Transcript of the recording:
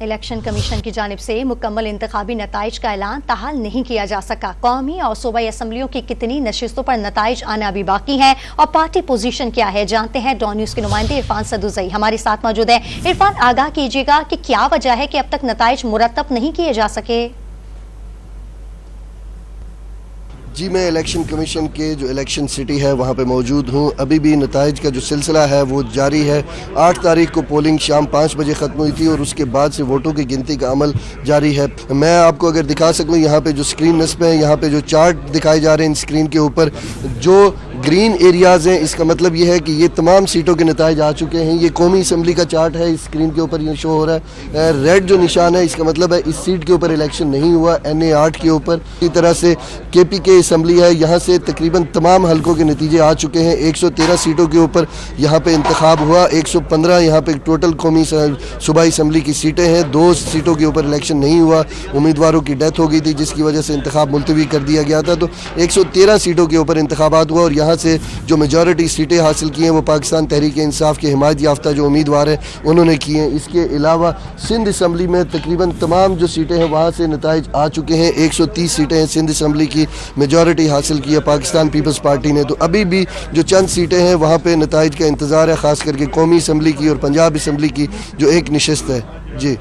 Election commission کی جانب سے مکمل انتخابی نتائج کا اعلان تاحال نہیں کیا جا سکا۔ قومی اور صوبائی اسمبلیوں کی کتنی نشستوں پر نتائج آنا ابھی باقی ہیں اور پارٹی پوزیشن کیا ہے، جانتے ہیں ڈان نیوز کے نمائندے عرفان سدوزئی ہمارے ساتھ موجود ہیں۔ عرفان، آگاہ کیجیے گا کہ کیا وجہ ہے کہ اب تک نتائج مرتب نہیں کیے جا سکے؟ جی، میں الیکشن کمیشن کے جو الیکشن سٹی ہے وہاں پہ موجود ہوں۔ ابھی بھی نتائج کا جو سلسلہ ہے وہ جاری ہے۔ 8 تاریخ کو پولنگ شام 5 بجے ختم ہوئی تھی اور اس کے بعد سے ووٹوں کی گنتی کا عمل جاری ہے۔ میں آپ کو اگر دکھا سکوں، یہاں پہ جو سکرین نصب ہے، یہاں پہ جو چارٹ دکھائے جا رہے ہیں اسکرین کے اوپر، جو گرین ایریاز ہیں، اس کا مطلب یہ ہے کہ یہ تمام سیٹوں کے نتائج آ چکے ہیں۔ یہ قومی اسمبلی کا چارٹ ہے، اس اسکرین کے اوپر یہ شو ہو رہا ہے۔ ریڈ جو نشان ہے، اس کا مطلب ہے اس سیٹ کے اوپر الیکشن نہیں ہوا، NA 8 کے اوپر۔ اسی طرح سے KP کے اسمبلی ہے، یہاں سے تقریباً تمام حلقوں کے نتیجے آ چکے ہیں۔ 113 سیٹوں کے اوپر یہاں پہ انتخاب ہوا، 115 یہاں پہ ٹوٹل قومی صوبائی اسمبلی کی سیٹیں ہیں۔ 2 سیٹوں کے اوپر الیکشن نہیں ہوا، امیدواروں کی ڈیتھ ہو گئی تھی جس کی وجہ سے انتخاب ملتوی کر دیا گیا تھا۔ تو 113 سیٹوں کے اوپر انتخابات ہوا اور یہاں سے جو میجورٹی سیٹیں حاصل کی ہیں وہ پاکستان تحریک انصاف کے حمایت یافتہ جو امیدوار ہیں انہوں نے کی ہیں۔ اس کے علاوہ سندھ اسمبلی میں تقریباً تمام جو سیٹیں ہیں وہاں سے نتائج آ چکے ہیں۔ 130 سیٹیں ہیں سندھ اسمبلی کی، میجورٹی حاصل کی ہے پاکستان پیپلز پارٹی نے۔ تو ابھی بھی جو چند سیٹیں ہیں وہاں پہ نتائج کا انتظار ہے، خاص کر کے قومی اسمبلی کی اور پنجاب اسمبلی کی جو ایک نشست ہے۔ جی